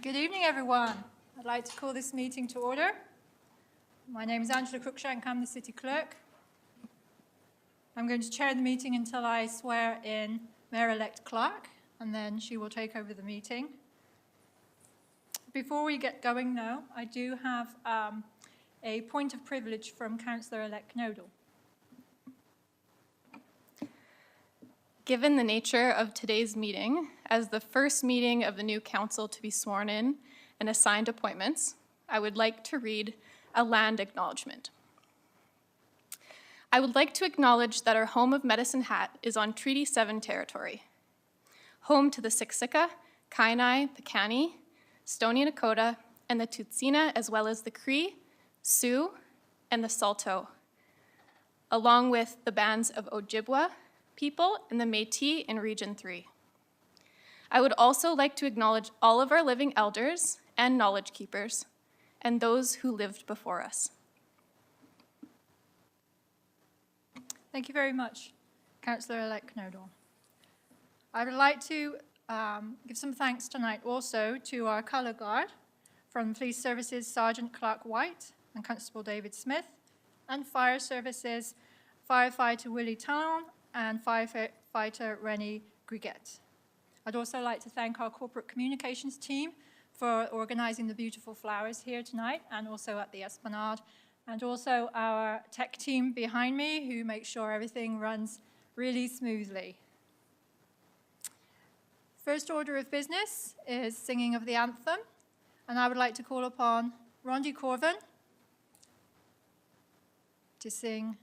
Good evening, everyone. I'd like to call this meeting to order. My name is Angela Cruikshank. I'm the City Clerk. I'm going to chair the meeting until I swear in Mayor-elect Clark, and then she will take over the meeting. Before we get going, though, I do have a point of privilege from Councillor-elect Nodal. Given the nature of today's meeting, as the first meeting of the new council to be sworn in and assigned appointments, I would like to read a land acknowledgement. I would like to acknowledge that our home of Medicine Hat is on Treaty 7 territory, home to the Siksika, Kainai, Piikani, Stoney Nakoda, and the Tsuut'ina, as well as the Cree, Sioux, and the Saulteaux, along with the bands of Ojibwa people and the Métis in Region 3. I would also like to acknowledge all of our living elders and knowledge keepers and those who lived before us. Thank you very much, Councillor-elect Nodal. I would like to give some thanks tonight also to our colour guard from Police Services Sergeant Clark White and Constable David Smith, and Fire Services Firefighter Willie Talon and Firefighter Rennie Griguet. I'd also like to thank our corporate communications team for organising the beautiful flowers here tonight and also at the Esplanade, and also our tech team behind me who make sure everything runs really smoothly. First order of business is singing of the anthem, and I would like to call upon Rondi Corvin to sing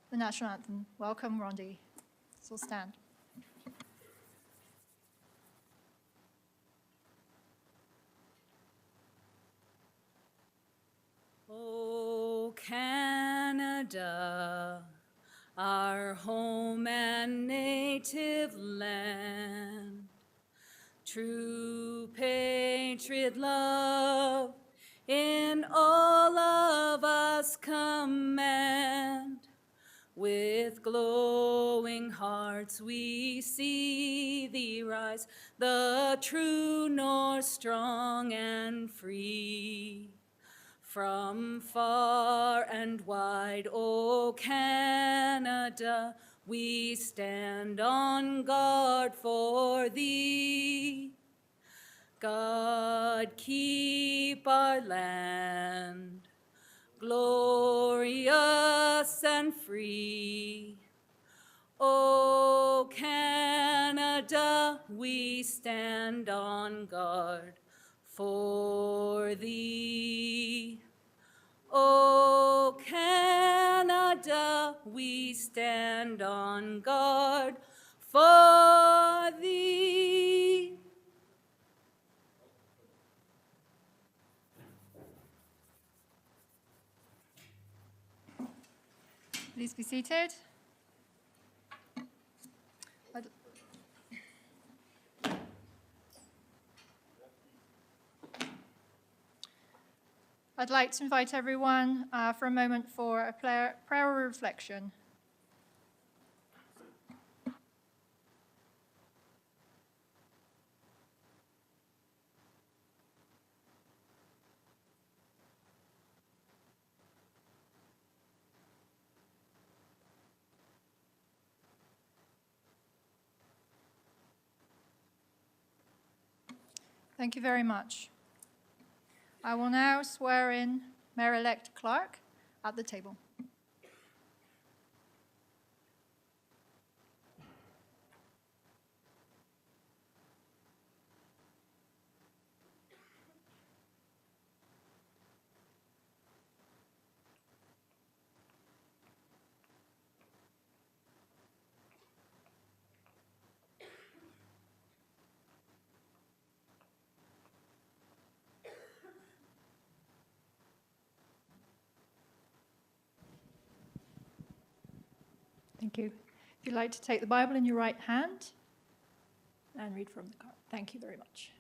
the national anthem. Welcome, Rondi. So stand. O Canada, our home and native land, true patriot love in all of us command. With glowing hearts we see thee rise, the true North strong and free. From far and wide, O Canada, we stand on guard for thee. God keep our land glorious and free. O Canada, we stand on guard for thee. O Canada, we stand on guard for thee. Please be seated. I'd like to invite everyone for a moment for a prayer or reflection. Thank you very much. I will now swear in Mayor-elect Clark at the table. Thank you. If you'd like to take the Bible in your right hand and read from the card. Thank you very much.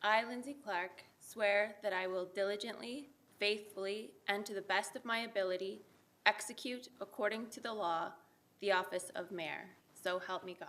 I, Lindsay Clark, swear that I will diligently, faithfully, and to the best of my ability, execute, according to the law, the office of mayor, So help me God.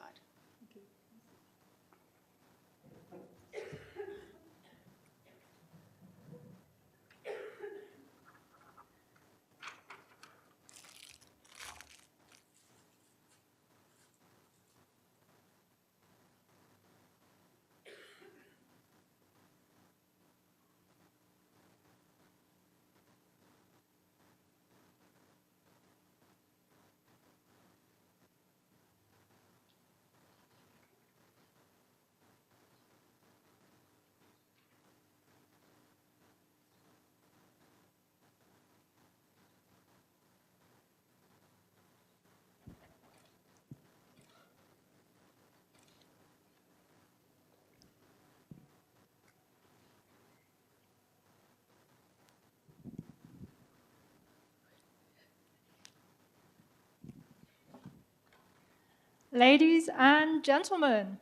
Ladies and gentlemen,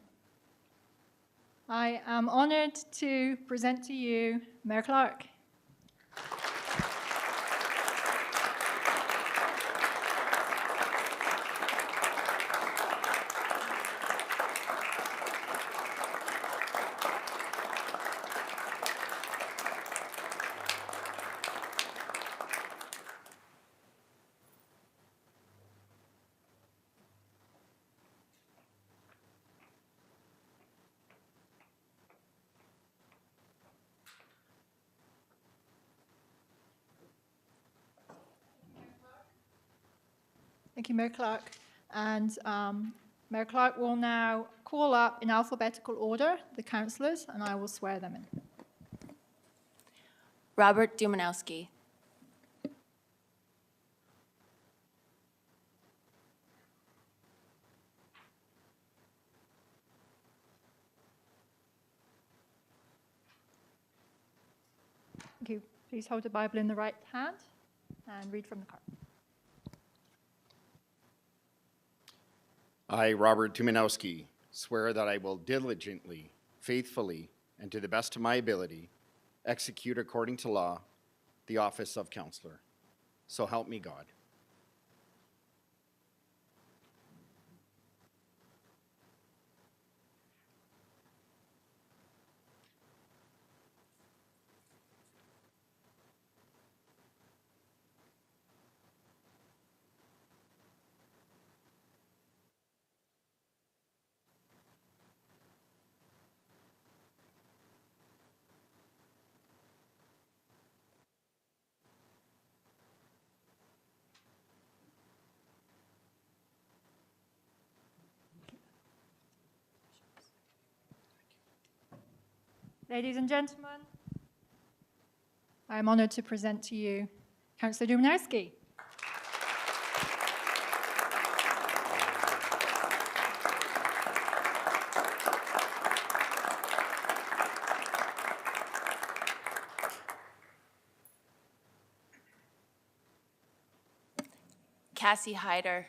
I am honored to present to you Mayor Clark. Thank you, Mayor Clark. And Mayor Clark will now call up in alphabetical order the councillors, and I will swear them in. Robert Dumanowski. Thank you. Please hold the Bible in the right hand and read from the card. I, Robert Tumanowski, swear that I will diligently, faithfully, and to the best of my ability execute according to law the office of councillor. So help me God. Ladies and gentlemen, I am honored to present to you Councillor Dumanowski. Cassie Hyder.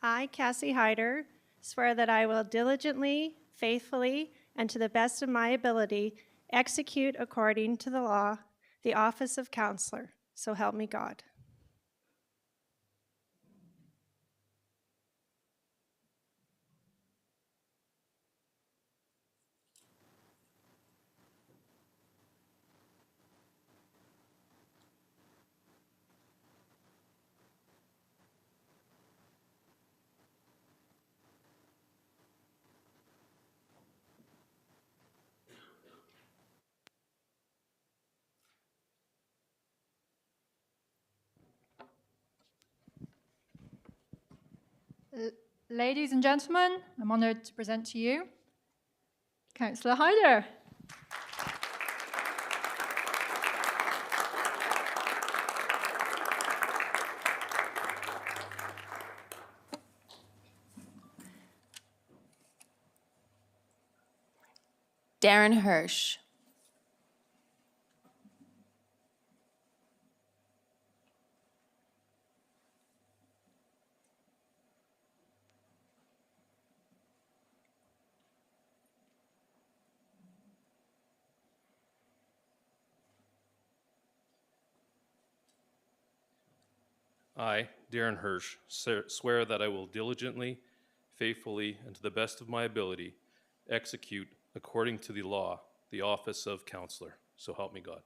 I, Cassie Hyder, swear that I will diligently, faithfully, and to the best of my ability execute according to the law the office of councillor. So help me God. Ladies and gentlemen, I'm honored to present to you Councillor Hyder. Darren Hirsch. I, Darren Hirsch, swear that I will diligently, faithfully, and to the best of my ability execute, according to the law, the office of counselor. So help me God.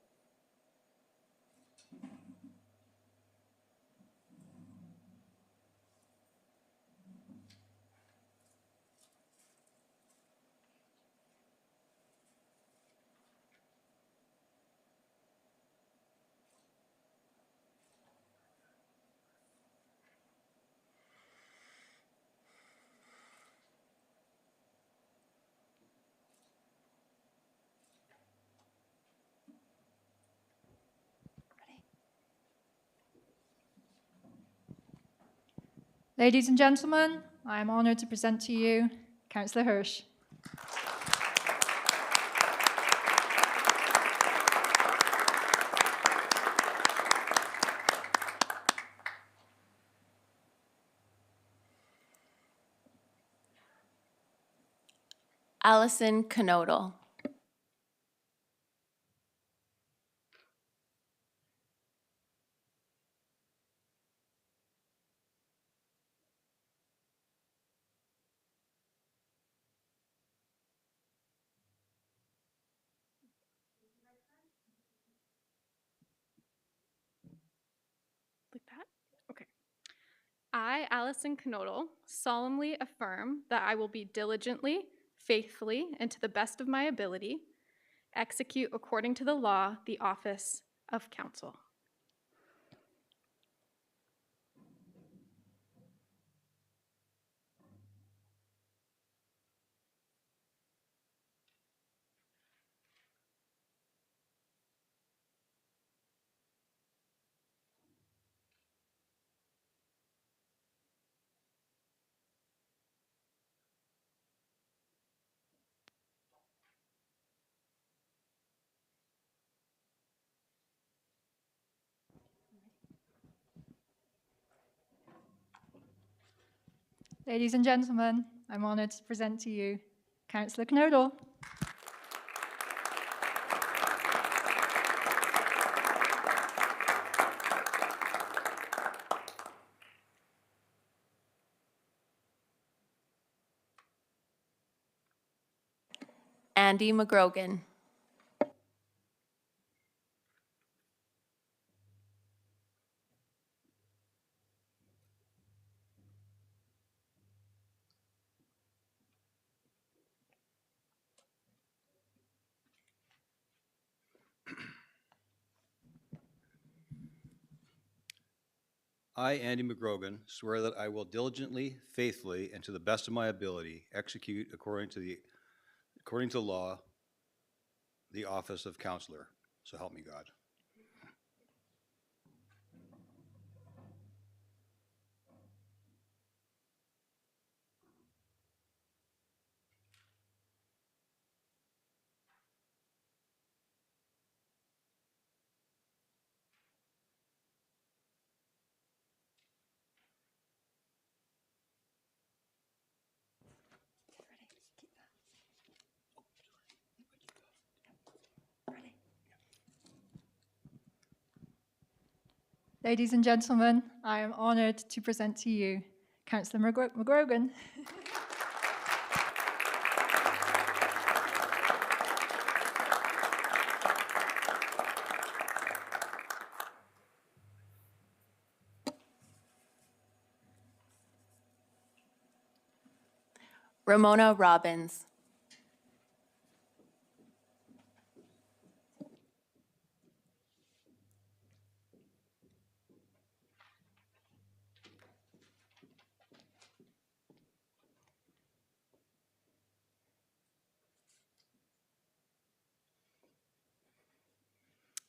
Ladies and gentlemen, I am honored to present to you Councillor Hirsch. Allison Knodel. Like that? Okay. I, Allison Knodel, solemnly affirm that I will be diligently, faithfully, and to the best of my ability execute according to the law the office of council. Ladies and gentlemen, I'm honored to present to you Councillor Knodel. Andy McGrogan. I, Andy McGrogan, swear that I will diligently, faithfully, and to the best of my ability execute according to the law the office of counselor. So help me God. Ladies and gentlemen, I am honored to present to you Councillor McGrogan. Ramona Robbins.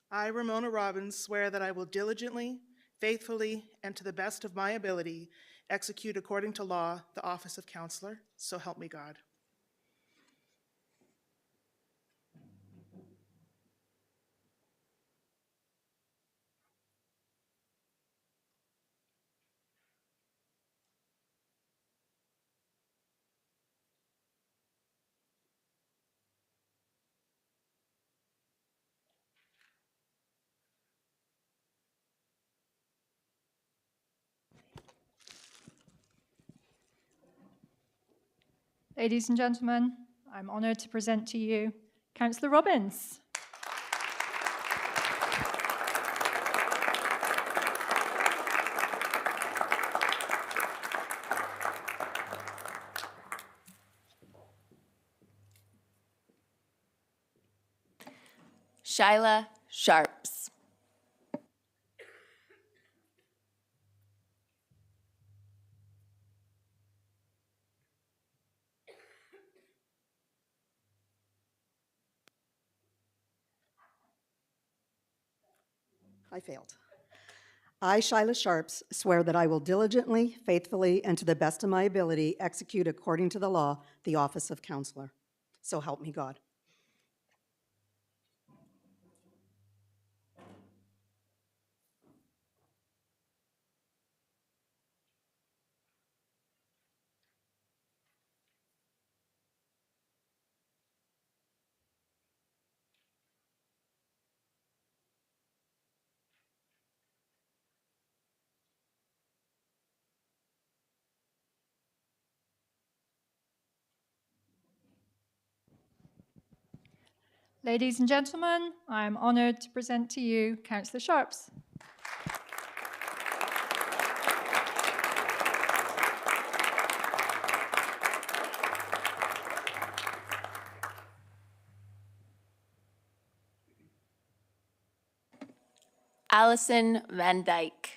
I, Ramona Robbins, swear that I will diligently, faithfully, and to the best of my ability execute according to law the office of counselor. So help me God. Ladies and gentlemen, I'm honored to present to you Councillor Robbins. Shyla Sharps. I failed. I, Shyla Sharps, swear that I will diligently, faithfully, and to the best of my ability execute according to the law the office of counselor. So help me God. Ladies and gentlemen, I'm honored to present to you Councillor Sharps. Allison Van Dyke.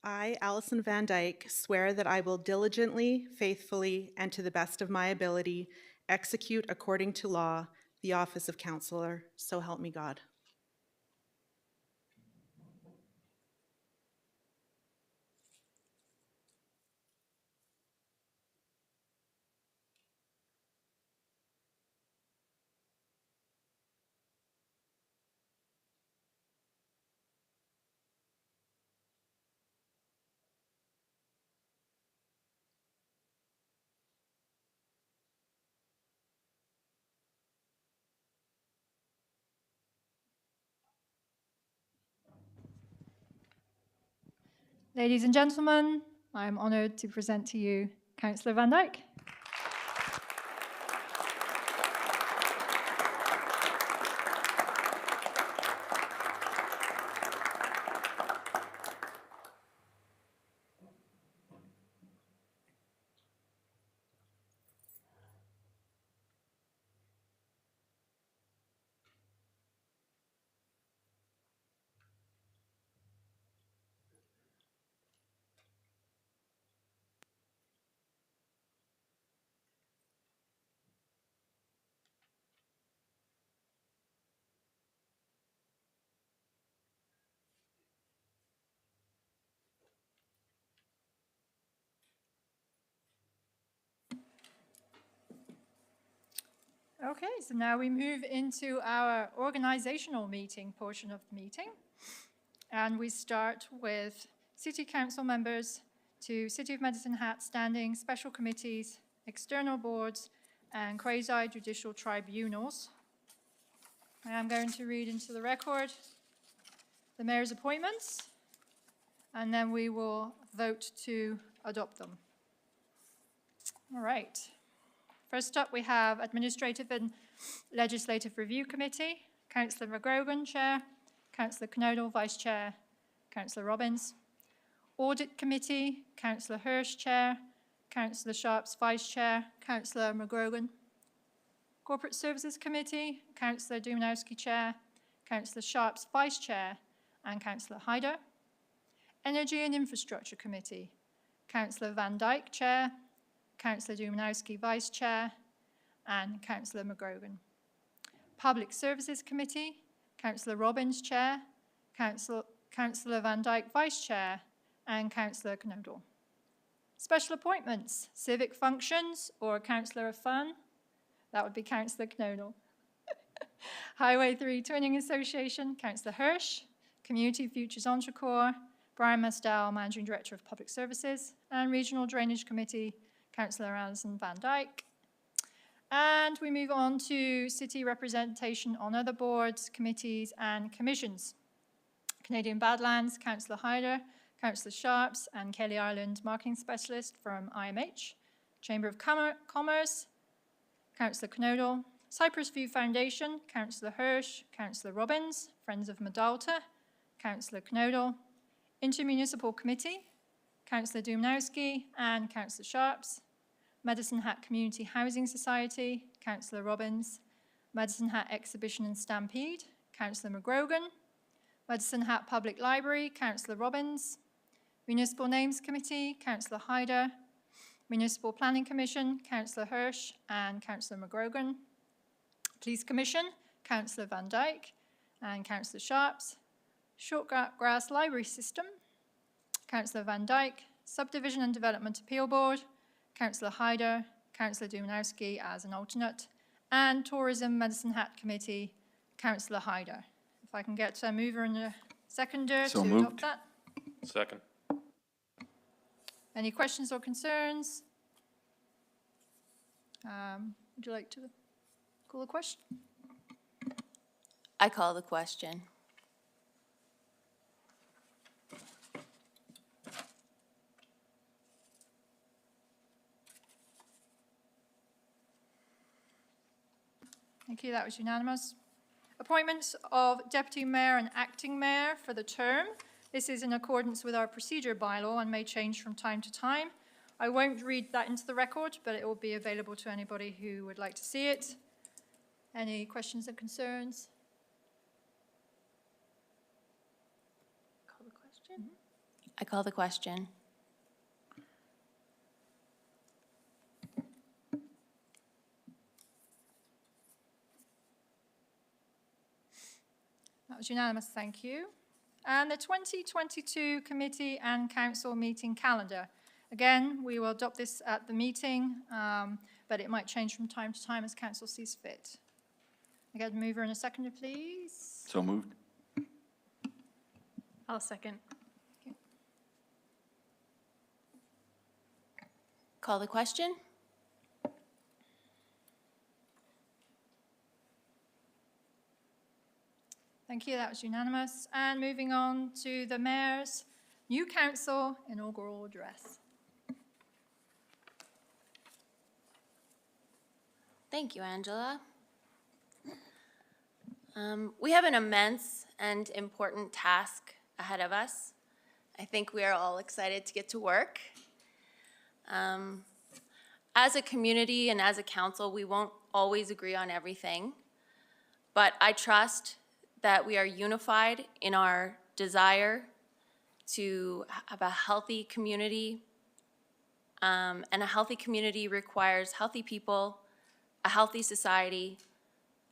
I, Allison Van Dyke, swear that I will diligently, faithfully, and to the best of my ability execute according to law the office of counselor. So help me God. Ladies and gentlemen, I'm honored to present to you Councillor Van Dyke. Okay, so now we move into our organizational meeting portion of the meeting. And we start with City Council members to City of Medicine Hat standing special committees, external boards, and quasi-judicial tribunals. I am going to read into the record the mayor's appointments, and then we will vote to adopt them. All right. First up, we have Administrative and Legislative Review Committee, Councillor McGrogan, Chair, Councillor Knodel, Vice Chair, Councillor Robbins. Audit Committee, Councillor Hirsch, Chair, Councillor Sharps, Vice Chair, Councillor McGrogan. Corporate Services Committee, Councillor Dumanowski, Chair, Councillor Sharps, Vice Chair, and Councillor Hyder. Energy and Infrastructure Committee, Councillor Van Dyke, Chair, Councillor Dumanowski, Vice Chair, and Councillor McGrogan. Public Services Committee, Councillor Robbins, Chair, Councillor Van Dyke, Vice Chair, and Councillor Knodel. Special appointments, Civic Functions, or Councillor of Fun, that would be Councillor Knodel. Highway 3 Twinning Association, Councillor Hirsch. Community Futures Entrecours, Brian Mestel, Managing Director of Public Services, and Regional Drainage Committee, Councillor Alison Van Dyke. And we move on to city representation on other boards, committees, and commissions. Canadian Badlands, Councillor Hyder, Councillor Sharps, and Kelly Ireland, Marketing Specialist from IMH. Chamber of Commerce, Councillor Knodel. Cypress View Foundation, Councillor Hirsch, Councillor Robbins, Friends of Medalta, Councillor Knodel. Intermunicipal Committee, Councillor Dumnowski and Councillor Sharps. Medicine Hat Community Housing Society, Councillor Robbins. Medicine Hat Exhibition and Stampede, Councillor McGrogan. Medicine Hat Public Library, Councillor Robbins. Municipal Names Committee, Councillor Hyder. Municipal Planning Commission, Councillor Hirsch and Councillor McGrogan. Police Commission, Councillor Van Dyke and Councillor Sharps. Shortgrass Library System, Councillor Van Dyke. Subdivision and Development Appeal Board, Councillor Hyder, Councillor Dumnowski as an alternate, and Tourism Medicine Hat Committee, Councillor Hyder. If I can get a mover and a seconder to adopt that. Second. Any questions or concerns? Would you like to call the question? I call the question. Thank you, that was unanimous. Appointments of Deputy Mayor and Acting Mayor for the term. This is in accordance with our procedure bylaw and may change from time to time. I won't read that into the record, but it will be available to anybody who would like to see it. Any questions or concerns? Call the question? I call the question. That was unanimous, thank you. And the 2022 committee and council meeting calendar. Again, we will adopt this at the meeting, but it might change from time to time as council sees fit. I get a mover and a seconder, please. So moved. I'll second. Okay. Call the question? Thank you, that was unanimous. And moving on to the mayor's new council inaugural address. Thank you, Angela. We have an immense and important task ahead of us. I think we are all excited to get to work. As a community and as a council, we won't always agree on everything, but I trust that we are unified in our desire to have a healthy community, and a healthy community requires healthy people, a healthy society,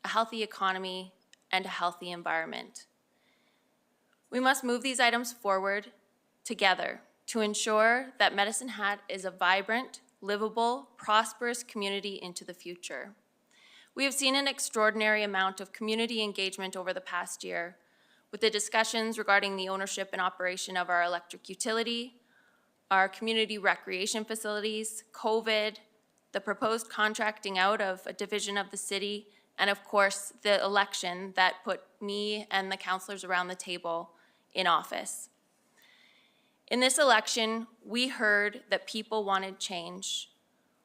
a healthy economy, and a healthy environment. We must move these items forward together to ensure that Medicine Hat is a vibrant, livable, prosperous community into the future. We have seen an extraordinary amount of community engagement over the past year with the discussions regarding the ownership and operation of our electric utility, our community recreation facilities, COVID, the proposed contracting out of a division of the city, and of course, the election that put me and the councillors around the table in office. In this election, we heard that people wanted change.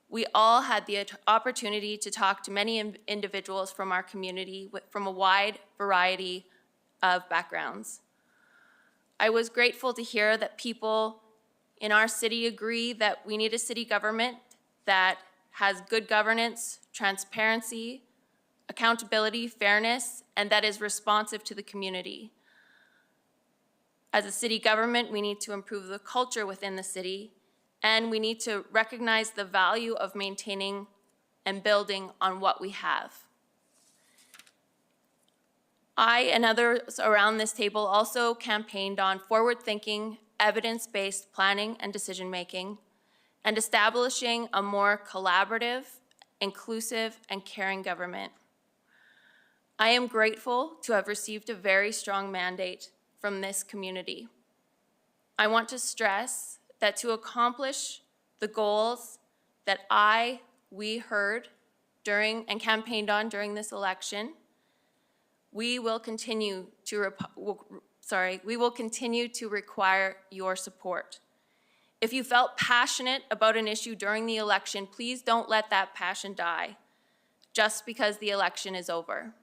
We all had the opportunity to talk to many individuals from our community from a wide variety of backgrounds. I was grateful to hear that people in our city agree that we need a city government that has good governance, transparency, accountability, fairness, and that is responsive to the community. As a city government, we need to improve the culture within the city, and we need to recognize the value of maintaining and building on what we have. I and others around this table also campaigned on forward-thinking, evidence-based planning and decision-making, and establishing a more collaborative, inclusive, and caring government. I am grateful to have received a very strong mandate from this community. I want to stress that to accomplish the goals that we heard during and campaigned on during this election, we will continue to require your support. If you felt passionate about an issue during the election, please don't let that passion die just because the election is over.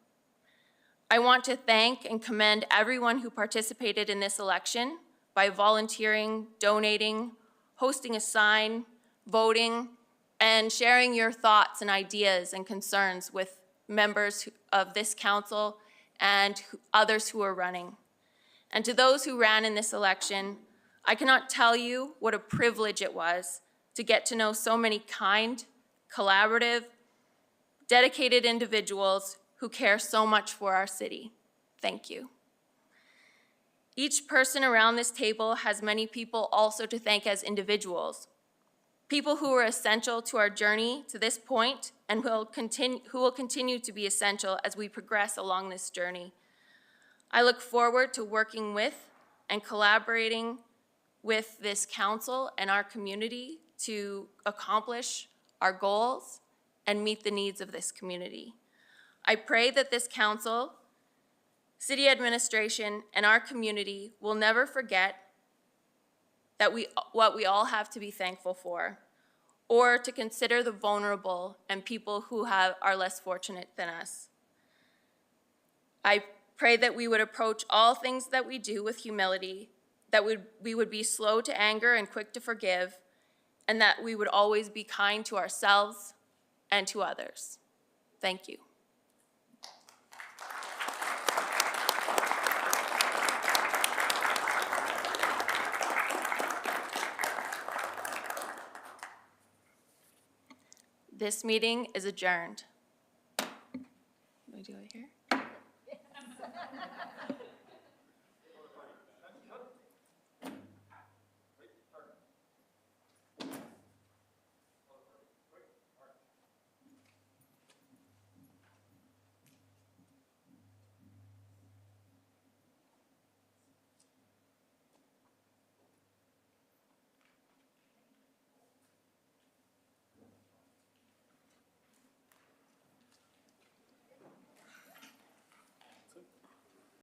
I want to thank and commend everyone who participated in this election by volunteering, donating, hosting a sign, voting, and sharing your thoughts and ideas and concerns with members of this council and others who are running. And to those who ran in this election, I cannot tell you what a privilege it was to get to know so many kind, collaborative, dedicated individuals who care so much for our city. Thank you. Each person around this table has many people also to thank as individuals. People who were essential to our journey to this point and who will continue to be essential as we progress along this journey. I look forward to working with and collaborating with this council and our community to accomplish our goals and meet the needs of this community. I pray that this council, city administration, and our community will never forget that what we all have to be thankful for, or to consider the vulnerable and people who are less fortunate than us. I pray that we would approach all things that we do with humility, that we would be slow to anger and quick to forgive, and that we would always be kind to ourselves and to others. Thank you. This meeting is adjourned. What do I do here?